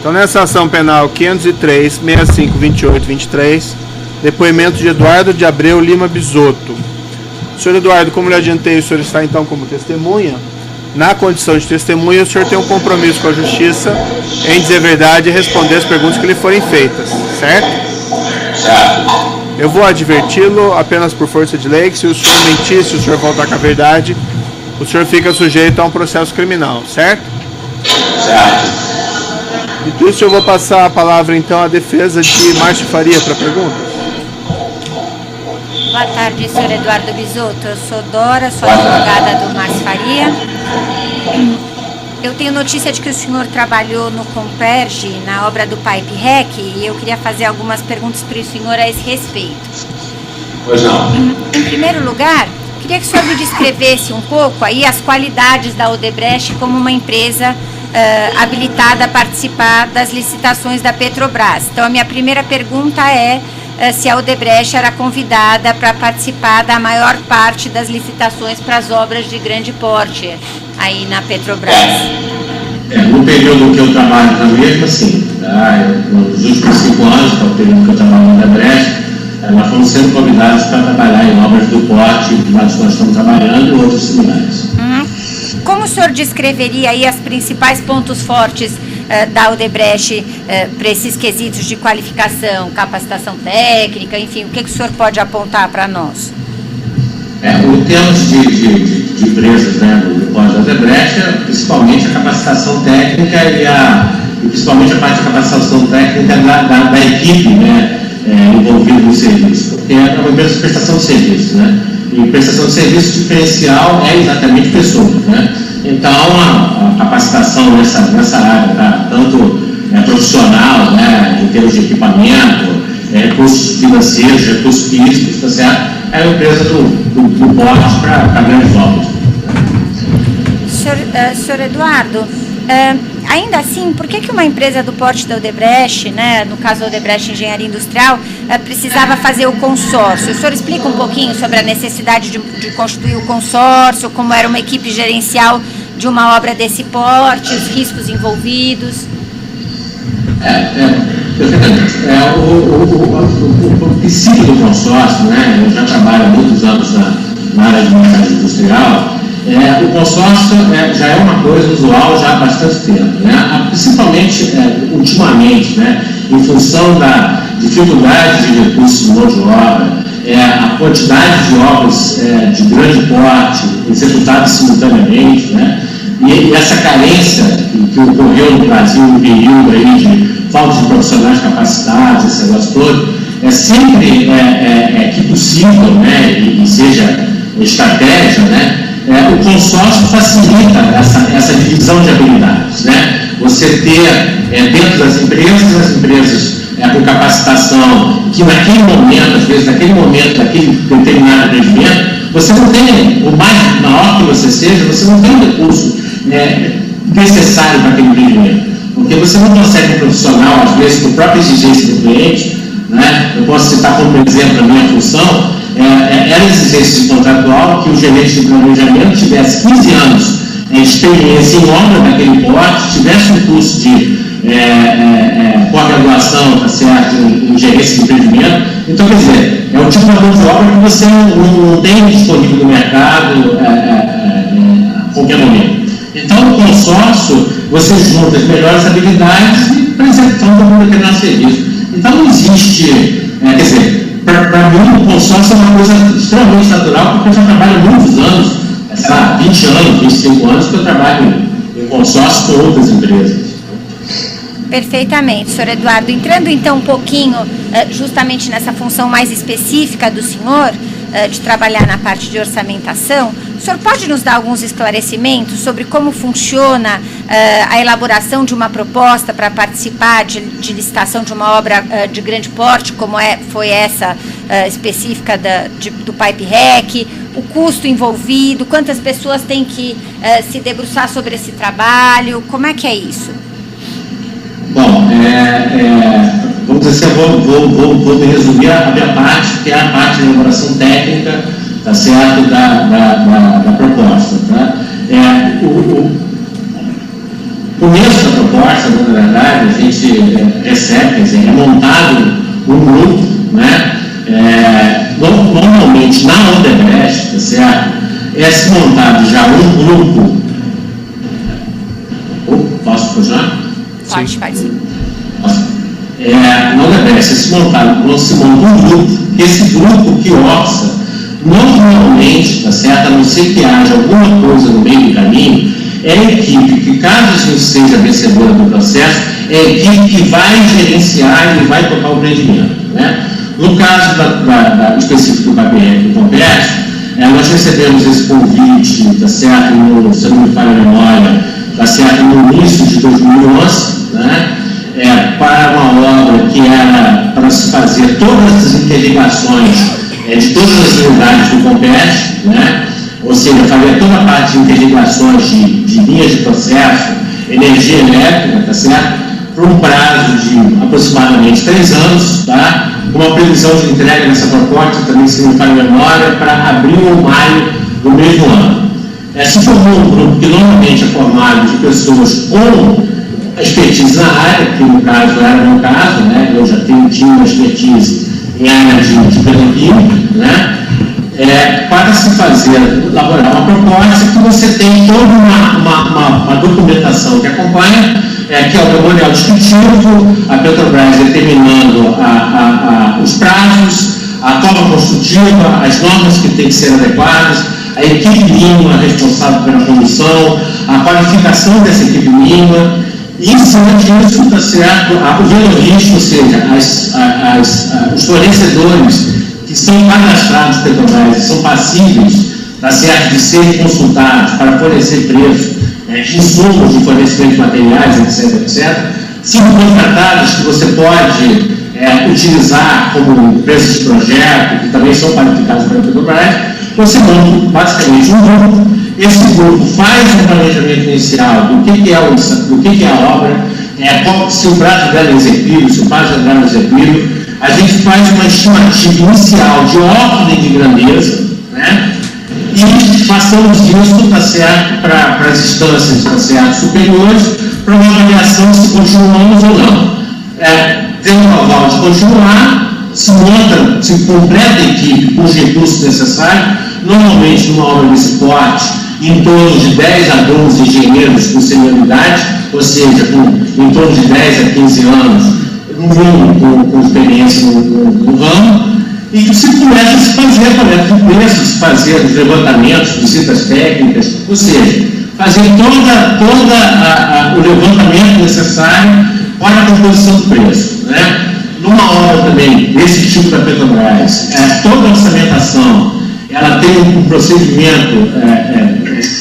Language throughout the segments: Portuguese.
Então, nessa ação penal 503, 65, 28, 23, depoimento de Eduardo de Abreu Lima Bisotto. Senhor Eduardo, como lhe adiantei, o senhor está então como testemunha. Na condição de testemunha, o senhor tem um compromisso com a justiça em dizer a verdade e responder as perguntas que lhe forem feitas, certo? Eu vou adverti-lo apenas por força de lei que se o senhor mentir, se o senhor voltar com a verdade, o senhor fica sujeito a um processo criminal, certo? Certo. Dito isso, eu vou passar a palavra então à defesa de Márcio Faria para perguntas. Boa tarde, senhor Eduardo Bisotto. Eu sou Dora, sou advogada do Márcio Faria. Eu tenho notícia de que o senhor trabalhou no Comperge, na obra do Pipe Rec, e eu queria fazer algumas perguntas para o senhor a esse respeito. Pois não. Em primeiro lugar, queria que o senhor me descrevesse um pouco aí as qualidades da Odebrecht como uma empresa habilitada a participar das licitações da Petrobras. Então, a minha primeira pergunta é se a Odebrecht era convidada para participar da maior parte das licitações para as obras de grande porte aí na Petrobras. No período que eu trabalho na mesma, sim. Tá? Nos últimos 5 anos, que é o período que eu trabalho na Odebrecht, nós fomos sendo convidados para trabalhar em obras do porte, que nós estamos trabalhando, e outros similares. Como o senhor descreveria aí as principais pontos fortes da Odebrecht para esses quesitos de qualificação, capacitação técnica, enfim, o que o senhor pode apontar para nós? Em termos de empresas, né, do porte da Odebrecht, principalmente a capacitação técnica e principalmente a parte da capacitação técnica da equipe, né, envolvida no serviço, porque é uma empresa de prestação de serviço, né? E prestação de serviço diferencial é exatamente pessoas, né? Então, a capacitação nessa área, tá? Tanto profissional, né, em termos de equipamento, recursos financeiros, recursos físicos, tá certo? É a empresa do porte para grandes obras. Senhor Eduardo, ainda assim, por que uma empresa do porte da Odebrecht, né, no caso da Odebrecht Engenharia Industrial, precisava fazer o consórcio? O senhor explica um pouquinho sobre a necessidade de constituir o consórcio, como era uma equipe gerencial de uma obra desse porte, os riscos envolvidos? Perfeitamente. O princípio do consórcio, né, eu já trabalho há muitos anos na área de montagem industrial. O consórcio já é uma coisa usual já há bastante tempo, né? Principalmente ultimamente, né? Em função da dificuldade de recursos de mão de obra, a quantidade de obras de grande porte executadas simultaneamente, né? E essa carência que ocorreu no Brasil no período aí de falta de profissionais capacitados, esse negócio todo, sempre que possível, né? E seja estratégia, né? O consórcio facilita essa divisão de habilidades, né? Você ter dentro das empresas, as empresas com capacitação, que naquele momento, às vezes naquele determinado empreendimento, você não tem, por mais maior que você seja, você não tem o recurso necessário para aquele empreendimento, porque você não consegue um profissional, às vezes, por própria exigência do cliente, né? Eu posso citar como exemplo a minha função. Era exigência contratual que o gerente de planejamento tivesse 15 anos de experiência em obra daquele porte, tivesse um curso de pós-graduação, tá certo, em gerência de empreendimento. Então, quer dizer, é um tipo de mão de obra que você não tem disponível no mercado a qualquer momento. Então, o consórcio, você junta as melhores habilidades para a execução de um determinado serviço. Então, não existe, quer dizer, para mim, o consórcio é uma coisa extremamente natural, porque eu já trabalho há muitos anos, 20 anos, 25 anos, que eu trabalho em consórcio com outras empresas. Perfeitamente, senhor Eduardo. Entrando então um pouquinho justamente nessa função mais específica do senhor, de trabalhar na parte de orçamentação, o senhor pode nos dar alguns esclarecimentos sobre como funciona a elaboração de uma proposta para participar de licitação de uma obra de grande porte, como foi essa específica do Pipe Rec, o custo envolvido, quantas pessoas têm que se debruçar sobre esse trabalho, como é que é isso? Bom, vamos dizer assim, eu vou resumir a minha parte, que é a parte de elaboração técnica, tá certo, da proposta. Tá? começo da proposta, na verdade, a gente recebe, quer dizer, é montado um grupo, né? Normalmente na Odebrecht, tá certo? É montado já um grupo. Posso continuar? Pode sim. Na Odebrecht se monta um grupo, esse grupo que orça, normalmente, tá certo? A não ser que haja alguma coisa no meio do caminho, é a equipe que, caso a gente seja vencedora do processo, é a equipe que vai gerenciar e vai tocar o empreendimento, né? No caso específico do KPR do Compete, nós recebemos esse convite, tá certo, se eu não me falha a memória, tá certo, no início de 2011, né? Para uma obra que era para se fazer todas as interligações de todas as unidades do Compete, né? Ou seja, faria toda a parte de interligações de linhas de processo, energia elétrica, tá certo? Por um prazo de aproximadamente 3 anos, tá? Com uma previsão de entrega nessa proposta, também se não me falha a memória, para abril ou maio do mesmo ano. Se formou um grupo que normalmente é formado de pessoas com expertise na área, que no caso era o meu caso, né? Eu já tinha uma expertise em área de petroquímica, né? Para se elaborar uma proposta que você tem toda uma documentação que acompanha, que é o memorial descritivo, a Petrobras determinando os prazos, a forma construtiva, as normas que têm que ser adequadas, a equipe mínima responsável pela condução, a qualificação dessa equipe mínima, e em cima disso, está certo, o valorista, ou seja, os fornecedores que são cadastrados Petrobras e são passíveis, tá certo, de serem consultados para fornecer preços, insumos de fornecimento de materiais, etc., subcontratados que você pode utilizar como preços de projeto, que também são qualificados pela Petrobras. Você monta basicamente um grupo, esse grupo faz um planejamento inicial do que é a obra, se o prazo dela é execuído, se o prazo dela é execuído. A gente faz uma estimativa inicial de ordem de grandeza, né? E passamos isso, tá certo, para as instâncias, tá certo, superiores, para uma avaliação se continuamos ou não. Tendo o aval de continuar, se completa a equipe com os recursos necessários, normalmente numa obra desse porte, em torno de 10 a 12 engenheiros com senioridade, ou seja, em torno de 10 a 15 anos, com experiência no ramo, e que se começa a se fazer coleta de preços, fazer os levantamentos, visitas técnicas, ou seja, fazer todo o levantamento necessário para a composição do preço, né? Numa obra também desse tipo da Petrobras, toda a orçamentação ela tem um procedimento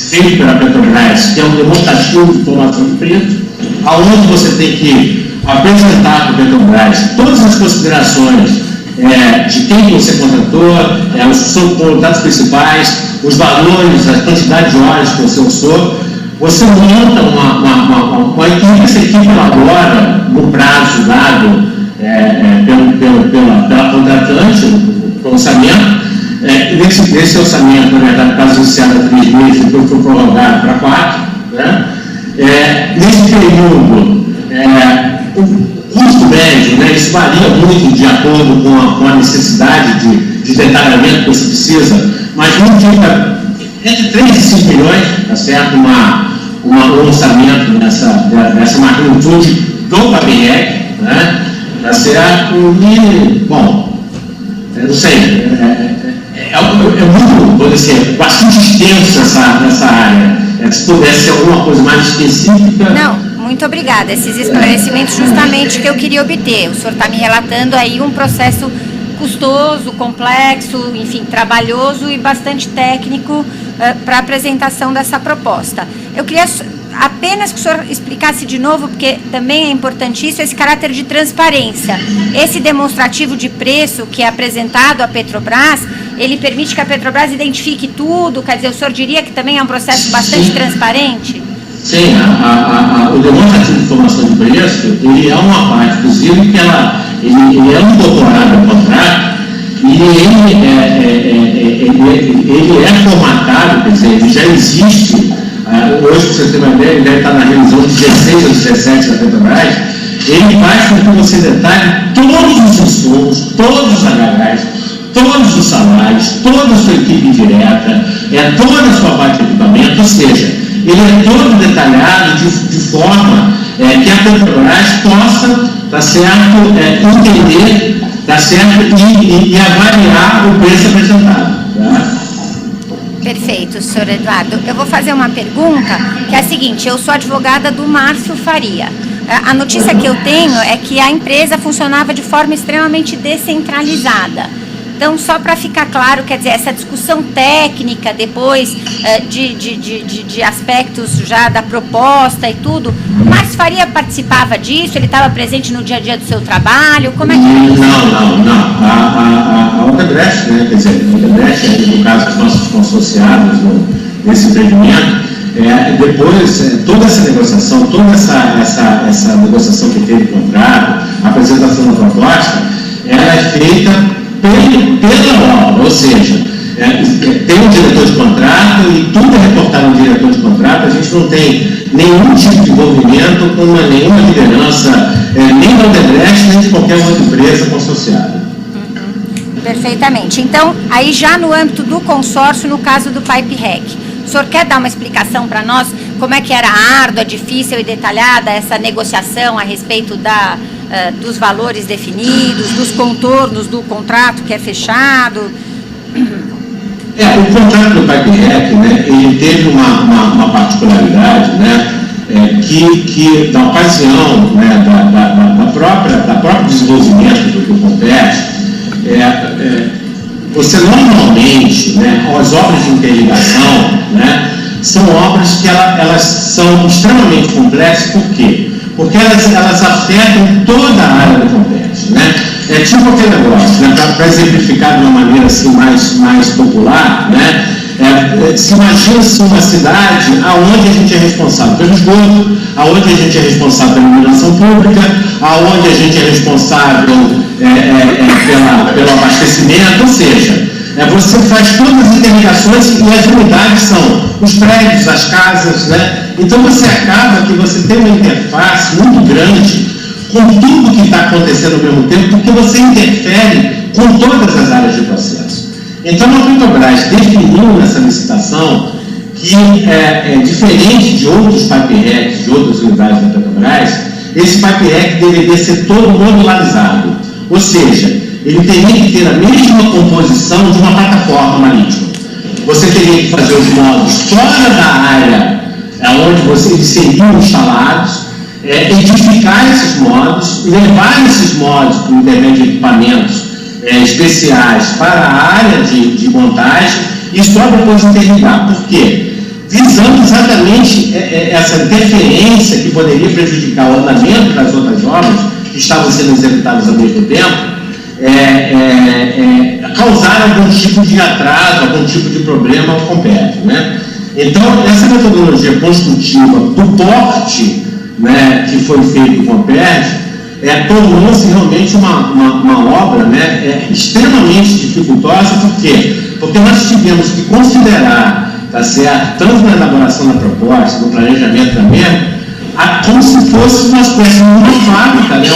feito pela Petrobras, que é um demonstrativo de formação de preço, aonde você tem que apresentar para a Petrobras todas as considerações de quem você contratou, os contratos principais, os valores, a quantidade de horas que você usou. Você monta uma equipe, essa equipe elabora no prazo dado pela contratante, o orçamento. Nesse orçamento, na verdade, o caso iniciado há 3 meses, depois foi prorrogado para 4. Né? Nesse período, o custo médio, né, isso varia muito de acordo com a necessidade de detalhamento que você precisa, mas não fica entre 3 e 5 milhões, tá certo? Um orçamento nessa magnitude do KPR, né? Tá certo? E, bom, eu não sei, muito, vou dizer, bastante extenso essa área. Se pudesse ser alguma coisa mais específica. Não, muito obrigada. Esses esclarecimentos justamente que eu queria obter. O senhor está me relatando aí um processo custoso, complexo, enfim, trabalhoso e bastante técnico para a apresentação dessa proposta. Eu queria apenas que o senhor explicasse de novo, porque também é importantíssimo esse caráter de transparência. Esse demonstrativo de preço que é apresentado à Petrobras, ele permite que a Petrobras identifique tudo, quer dizer, o senhor diria que também é um processo bastante transparente? Sim, o demonstrativo de informação de preço, ele é uma parte, inclusive, que ele é incorporado ao contrato, e ele é formatado, quer dizer, ele já existe Hoje, para você ter uma ideia, ele deve estar na revisão de 16 ou 17 da Petrobras. Ele faz com que você detalhe todos os insumos, todos os HHs, todos os salários, toda a sua equipe direta, toda a sua parte de equipamento, ou seja, ele é todo detalhado de forma que a Petrobras possa, tá certo, entender, tá certo, e avaliar o preço apresentado. Tá? Perfeito, senhor Eduardo. Eu vou fazer uma pergunta, que é a seguinte: eu sou advogada do Márcio Faria. A notícia que eu tenho é que a empresa funcionava de forma extremamente descentralizada. Então, só para ficar claro, quer dizer, essa discussão técnica depois de aspectos já da proposta e tudo, o Márcio Faria participava disso? Ele estava presente no dia a dia do seu trabalho? Como é que é isso? Não. A Odebrecht, né, quer dizer, a Odebrecht, no caso dos nossos consociados nesse empreendimento, depois, toda essa negociação, toda essa negociação que teve contrato, a apresentação da proposta, ela é feita pela obra, ou seja, tem um diretor de contrato e tudo é reportado ao diretor de contrato. A gente não tem nenhum tipo de envolvimento com nenhuma liderança, nem da Odebrecht, nem de qualquer outra empresa consorciada. Perfeitamente. Então, aí já no âmbito do consórcio, no caso do PipeRec, o senhor quer dar uma explicação para nós como é que era árdua, difícil e detalhada essa negociação a respeito dos valores definidos, dos contornos do contrato que é fechado? O contrato do PipeRec, né, ele teve uma particularidade, né, que da ocasião, né, da próprio desenvolvimento do Compete, você normalmente, né, as obras de interligação, né, são obras que elas são extremamente complexas. Por quê? Porque elas afetam toda a área do Compete, né? É tipo aquele negócio, né, para exemplificar de uma maneira assim mais popular, né? Se imagina-se uma cidade onde a gente é responsável pelo esgoto, onde a gente é responsável pela iluminação pública, onde a gente é responsável pelo abastecimento, ou seja, você faz todas as interligações e as unidades são os prédios, as casas, né? Então você acaba que você tem uma interface muito grande com tudo que está acontecendo ao mesmo tempo, porque você interfere com todas as áreas de processo. Então a Petrobras definiu nessa licitação que, diferente de outros PipeRecs, de outras unidades da Petrobras, esse PipeRec deveria ser todo modularizado, ou seja, ele teria que ter a mesma composição de uma plataforma marítima. Você teria que fazer os módulos fora da área onde eles seriam instalados, edificar esses módulos, levar esses módulos por intermédio de equipamentos especiais para a área de montagem e só depois interligar. Por quê? Visando exatamente essa interferência que poderia prejudicar o andamento das outras obras que estavam sendo executadas ao mesmo tempo, causar algum tipo de atraso, algum tipo de problema ao Compete, né? Então, essa metodologia construtiva do porte, né, que foi feito com o Compete, tornou-se realmente uma obra, né, extremamente dificultosa. Por quê? Porque nós tivemos que considerar, tá certo, tanto na elaboração da proposta, no planejamento também, como se fosse uma espécie de uma fábrica, né,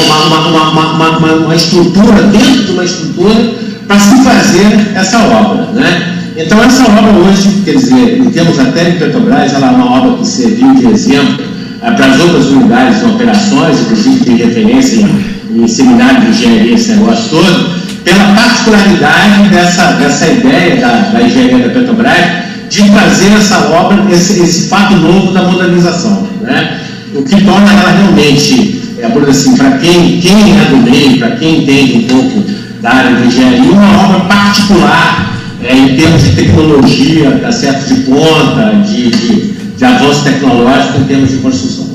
uma estrutura dentro de uma estrutura para se fazer essa obra, né? Então essa obra hoje, quer dizer, em termos até de Petrobras, ela é uma obra que serviu de exemplo para as outras unidades de operações, inclusive tem referência em seminário de engenharia, esse negócio todo, pela particularidade dessa ideia da engenharia da Petrobras de trazer essa obra, esse fato novo da modernização, né? O que torna ela realmente, por assim, para quem é do meio, para quem entende um pouco da área de engenharia, uma obra particular em termos de tecnologia, tá certo, de ponta, de avanço tecnológico em termos de construção.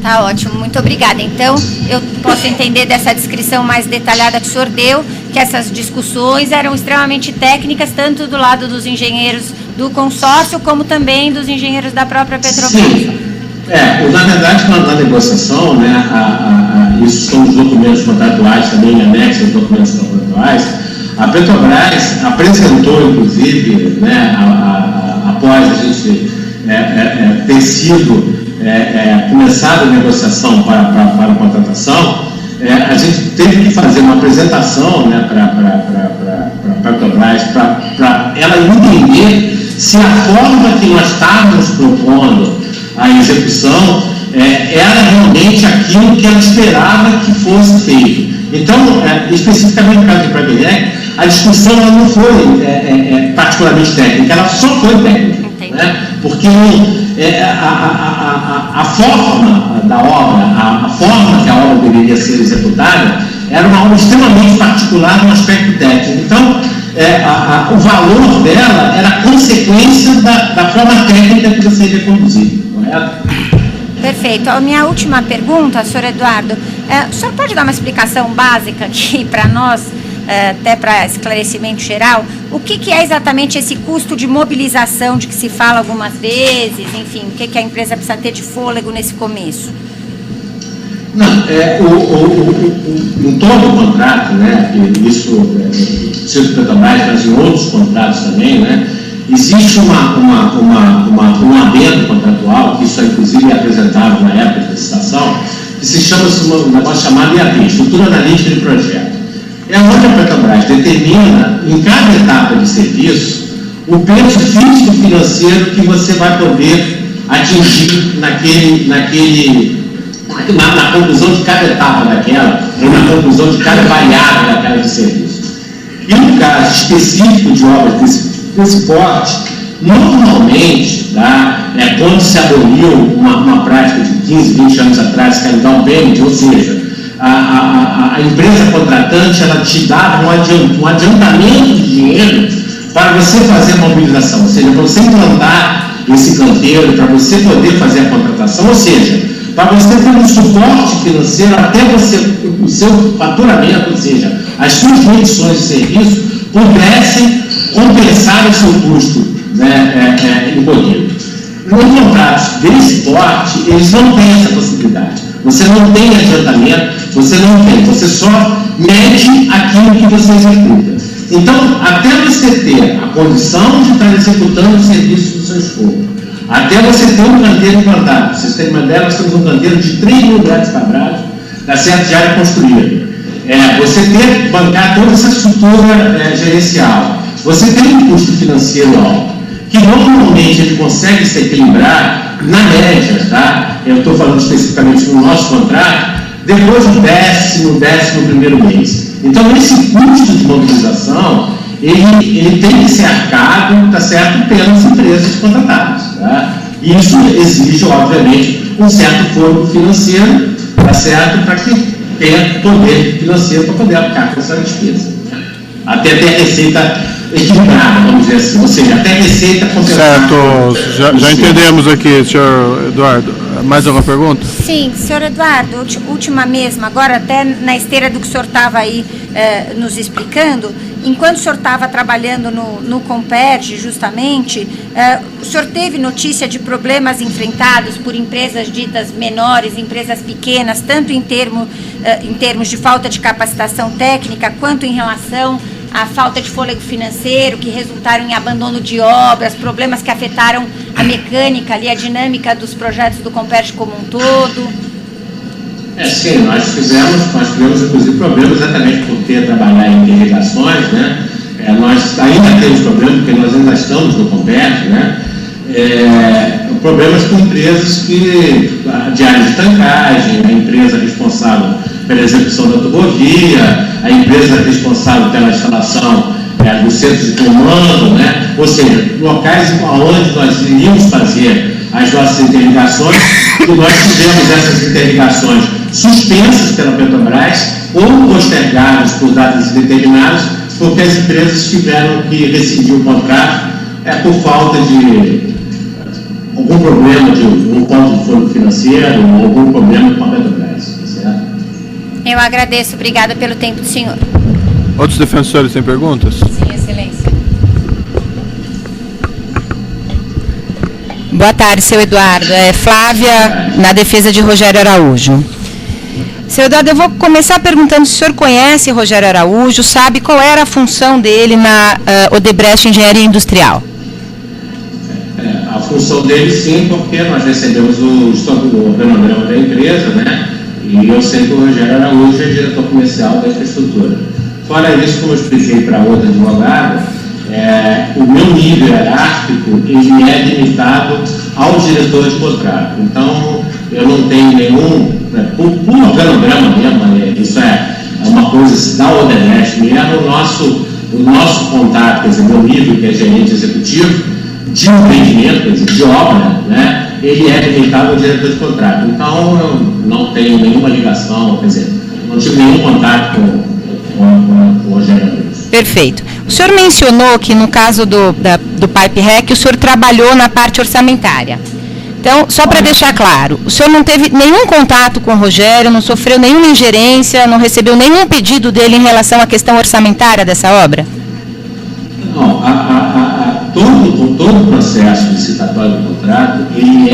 Tá ótimo, muito obrigada. Então, eu posso entender dessa descrição mais detalhada que o senhor deu, que essas discussões eram extremamente técnicas, tanto do lado dos engenheiros do consórcio, como também dos engenheiros da própria Petrobras. Sim. Na verdade, na negociação, né, isso são os documentos contratuais, também em anexo aos documentos contratuais, a Petrobras apresentou, inclusive, né, após a gente ter sido começada a negociação para a contratação, a gente teve que fazer uma apresentação, né, para a Petrobras, para ela entender se a forma que nós estávamos propondo a execução era realmente aquilo que ela esperava que fosse feito. Então, especificamente no caso de Preventec, a discussão ela não foi particularmente técnica, ela só foi técnica, né? Porque a forma da obra, a forma que a obra deveria ser executada, era uma obra extremamente particular no aspecto técnico. Então, o valor dela era consequência da forma técnica que você ia conduzir, correto? Perfeito. A minha última pergunta, senhor Eduardo, o senhor pode dar uma explicação básica aqui para nós, até para esclarecimento geral, o que é exatamente esse custo de mobilização de que se fala algumas vezes, enfim, o que a empresa precisa ter de fôlego nesse começo? Não, em todo o contrato, né, isso precisa do Petrobras, mas em outros contratos também, né, existe um adendo contratual, que isso inclusive é apresentado na época da licitação, que se chama um negócio chamado IAP, Estrutura Analítica de Projeto. É onde a Petrobras determina, em cada etapa de serviço, o peso físico e financeiro que você vai poder atingir na conclusão de cada etapa daquela, ou na conclusão de cada variável daquela de serviço. E no caso específico de obras desse porte, normalmente, tá, quando se aboliu uma prática de 15, 20 anos atrás, que era o down payment, ou seja, a empresa contratante, ela te dava um adiantamento de dinheiro para você fazer a mobilização, ou seja, para você implantar esse canteiro, para você poder fazer a contratação, ou seja, para você ter um suporte financeiro até o seu faturamento, ou seja, as suas medições de serviço pudessem compensar o seu custo, né, encolhido. Nos contratos desse porte, eles não têm essa possibilidade. Você não tem adiantamento, você só mede aquilo que você executa. Então, até você ter a condição de estar executando o serviço do seu escopo, até você ter um canteiro implantado, vocês têm uma ideia, nós temos um canteiro de 3 mil metros quadrados, da certa de área construída. Você ter que bancar toda essa estrutura gerencial, você tem um custo financeiro alto, que normalmente ele consegue se equilibrar na média, tá? Eu estou falando especificamente no nosso contrato, depois do 11º mês. Então, esse custo de mobilização, ele tem que ser arcado, tá certo, pelas empresas contratadas, tá? E isso exige, obviamente, um certo fôlego financeiro, tá certo, para que tenha poder financeiro para poder aplicar com essa despesa. Até ter receita equilibrada, vamos dizer assim, ou seja, até receita compensada. Certo, já entendemos aqui, senhor Eduardo. Mais alguma pergunta? Sim, senhor Eduardo, última mesmo, agora até na esteira do que o senhor estava aí nos explicando, enquanto o senhor estava trabalhando no Comperj, justamente, o senhor teve notícia de problemas enfrentados por empresas ditas menores, empresas pequenas, tanto em termos de falta de capacitação técnica, quanto em relação à falta de fôlego financeiro, que resultaram em abandono de obras, problemas que afetaram a mecânica ali, a dinâmica dos projetos do Comperj como um todo? Sim, nós tivemos inclusive problemas exatamente por ter trabalhado em interligações, né? Nós ainda temos problemas, porque nós ainda estamos no Comperj, né? Problemas com empresas de área de tancagem, a empresa responsável pela execução da rodovia, a empresa responsável pela instalação do centro de comando, né? Ou seja, locais onde nós iríamos fazer as nossas interligações, e nós tivemos essas interligações suspensas pela Petrobras ou postergadas por datas indeterminadas, porque as empresas tiveram que rescindir o contrato por falta de algum problema de um ponto de fôlego financeiro ou algum problema com a Petrobras. Certo? Eu agradeço, obrigada pelo tempo do senhor. Outros defensores têm perguntas? Sim, excelência. Boa tarde, seu Eduardo. Flávia, na defesa de Rogério Araújo. Seu Eduardo, eu vou começar perguntando se o senhor conhece Rogério Araújo, sabe qual era a função dele na Odebrecht Engenharia Industrial? função dele, sim, porque nós recebemos o organograma da empresa, né? E eu sei que o Rogério Araújo é diretor comercial da infraestrutura. Fora isso, como eu expliquei para outra advogada, o meu nível hierárquico ele é limitado ao diretor de contrato. Então, eu não tenho nenhum, por organograma mesmo, isso é uma coisa da Odebrecht mesmo, o nosso contato, quer dizer, meu nível, que é gerente executivo, de empreendimento, quer dizer, de obra, né, ele é limitado ao diretor de contrato. Então, eu não tenho nenhuma ligação, quer dizer, não tive nenhum contato com o Rogério Araújo. Perfeito. O senhor mencionou que no caso do Pipe Rec, o senhor trabalhou na parte orçamentária. Então, só para deixar claro, o senhor não teve nenhum contato com o Rogério, não sofreu nenhuma ingerência, não recebeu nenhum pedido dele em relação à questão orçamentária dessa obra? Não, todo o processo de licitatório do contrato, ele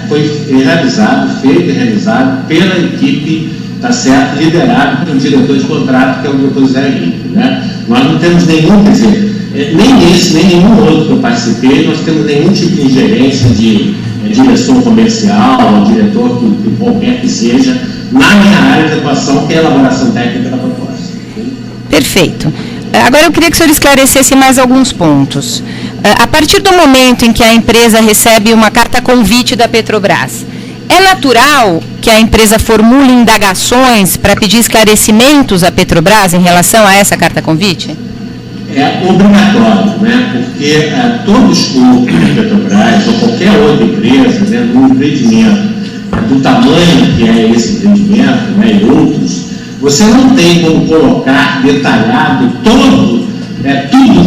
foi feito e realizado pela equipe, tá certo, liderado pelo diretor de contrato, que é o Dr. Zé Henrique, né? Nós não temos nenhum, quer dizer, nem esse, nem nenhum outro que eu participei, nós temos nenhum tipo de ingerência de direção comercial, ou diretor que qualquer que seja, na minha área de atuação, que é a elaboração técnica da proposta. Perfeito. Agora eu queria que o senhor esclarecesse mais alguns pontos. A partir do momento em que a empresa recebe uma carta convite da Petrobras, é natural que a empresa formule indagações para pedir esclarecimentos à Petrobras em relação a essa carta convite? É obrigatório, né? Porque todo escopo da Petrobras ou qualquer outra empresa, né, do empreendimento, do tamanho que é esse empreendimento, né, e outros, você não tem como colocar detalhado tudo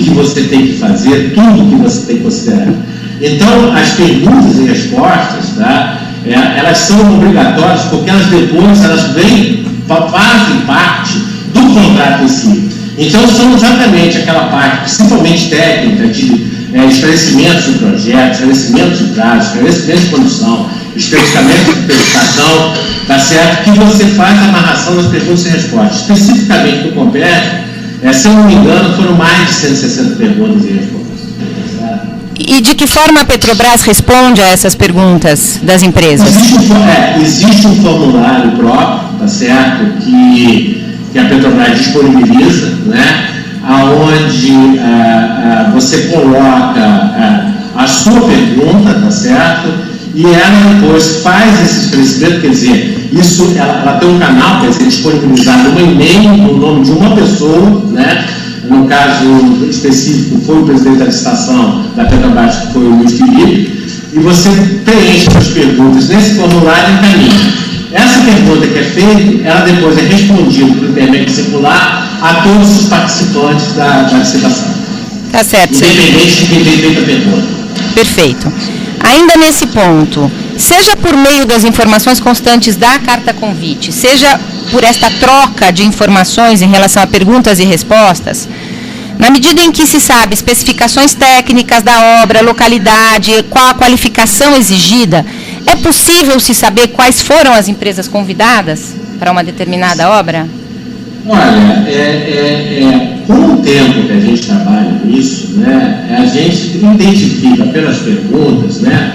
que você tem que fazer, tudo que você tem que considerar. Então, as perguntas e respostas, tá, elas são obrigatórias porque elas depois fazem parte do contrato em si. Então, são exatamente aquela parte, principalmente técnica, de esclarecimentos de projeto, esclarecimentos de prazo, esclarecimentos de condição, especificamente de prestação, tá certo? Que você faz a amarração das perguntas e respostas. Especificamente no Compete, se eu não me engano, foram mais de 160 perguntas e respostas. Tá? E de que forma a Petrobras responde a essas perguntas das empresas? Existe um formulário próprio, tá certo? Que a Petrobras disponibiliza, né? Onde você coloca a sua pergunta, tá certo? E ela depois faz esse esclarecimento, quer dizer, isso, ela tem um canal, quer dizer, disponibilizado um e-mail no nome de uma pessoa, né? No caso específico foi o presidente da licitação da Petrobras, que foi o Luiz Felipe, e você preenche as perguntas nesse formulário e encaminha. Essa pergunta que é feita, ela depois é respondida por intermédio circular a todos os participantes da licitação. Tá certo. Independente de quem tem feito a pergunta. Perfeito. Ainda nesse ponto, seja por meio das informações constantes da carta convite, seja por esta troca de informações em relação a perguntas e respostas, na medida em que se sabe especificações técnicas da obra, localidade, qual a qualificação exigida, é possível se saber quais foram as empresas convidadas para uma determinada obra? Olha, com o tempo que a gente trabalha com isso, né, a gente identifica pelas perguntas, né,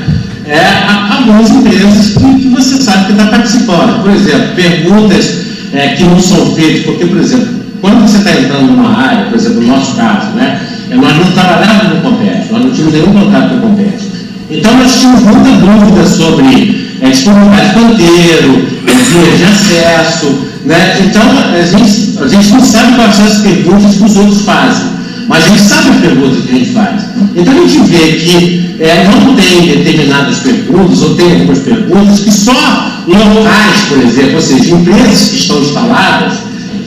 algumas empresas que você sabe que está participando. Por exemplo, perguntas que não são feitas, porque, por exemplo, quando você está entrando numa área, por exemplo, no nosso caso, né, nós não trabalhávamos no Compete, nós não tínhamos nenhum contato com o Compete. Então, nós tínhamos muita dúvida sobre disponibilidade de canteiro, vias de acesso, né? Então, a gente não sabe quais são as perguntas que os outros fazem, mas a gente sabe as perguntas que a gente faz. Então, a gente vê que não tem determinadas perguntas, ou tem algumas perguntas que só em locais, por exemplo, ou seja, empresas que estão instaladas,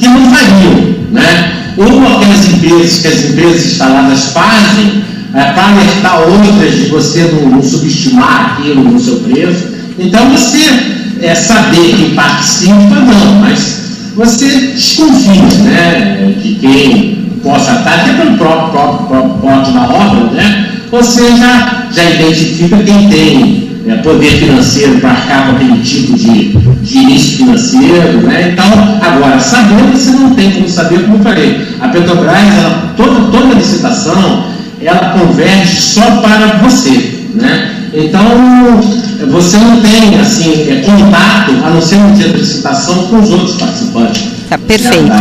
que não fariam, né? Ou aquelas empresas que as empresas instaladas fazem para alertar outras de você não subestimar aquilo no seu preço. Então, você saber quem participa, não, mas você desconfia, né, de quem possa estar, até pelo próprio porte da obra, né, você já identifica quem tem poder financeiro para arcar com aquele tipo de início financeiro, né? Então, agora, saber você não tem como saber, como eu falei, a Petrobras, toda a licitação, ela converge só para você, né? Então, você não tem, assim, contato, a não ser no dia da licitação, com os outros participantes. Tá, perfeito.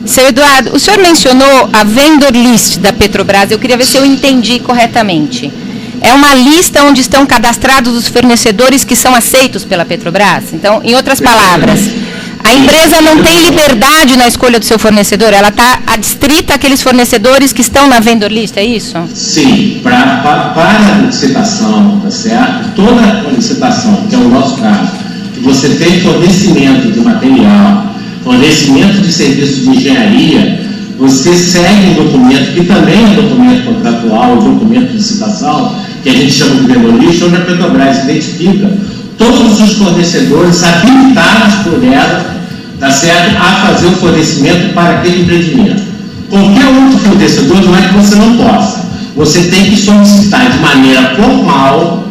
Seu Eduardo, o senhor mencionou a vendor list da Petrobras, eu queria ver se eu entendi corretamente. É uma lista onde estão cadastrados os fornecedores que são aceitos pela Petrobras? Então, em outras palavras, a empresa não tem liberdade na escolha do seu fornecedor, ela está adstrita àqueles fornecedores que estão na vendor list, é isso? Sim, para a licitação, tá certo? Toda a licitação, que é o nosso caso, que você tem fornecimento de material, fornecimento de serviço de engenharia, você segue um documento, que também é documento contratual, um documento de licitação, que a gente chama de vendor list, onde a Petrobras identifica todos os fornecedores habilitados por ela, tá certo, a fazer o fornecimento para aquele empreendimento. Qualquer outro fornecedor não é que você não possa. Você tem que solicitar de maneira formal,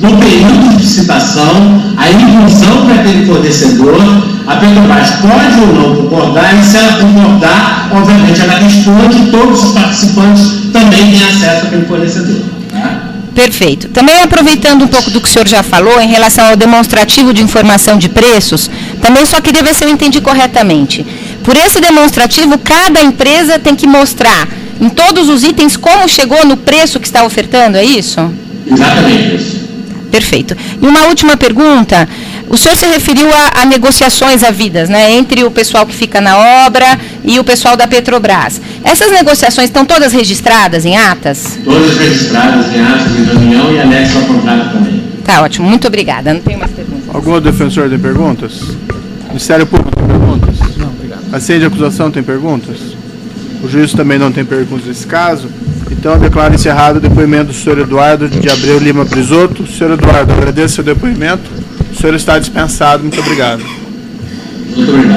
no período de licitação, a inclusão para aquele fornecedor. A Petrobras pode ou não concordar, e se ela concordar, obviamente ela responde e todos os participantes também têm acesso àquele fornecedor. Tá? Perfeito. Também aproveitando um pouco do que o senhor já falou em relação ao demonstrativo de informação de preços, também só queria ver se eu entendi corretamente. Por esse demonstrativo, cada empresa tem que mostrar em todos os itens como chegou no preço que está ofertando, é isso? Exatamente isso. Perfeito. E uma última pergunta, o senhor se referiu a negociações havidas, né, entre o pessoal que fica na obra e o pessoal da Petrobras. Essas negociações estão todas registradas em atas? Todas registradas em atas de reunião e anexo ao contrato também. Tá, ótimo. Muito obrigada. Não tenho mais perguntas. Algum defensor tem perguntas? Ministério Público tem perguntas? Não, obrigado. A ciência de acusação tem perguntas? O juiz também não tem perguntas nesse caso. Então, eu declaro encerrado o depoimento do senhor Eduardo de Abreu Lima Brizoto. Senhor Eduardo, agradeço o seu depoimento. O senhor está dispensado. Muito obrigado. Muito obrigado.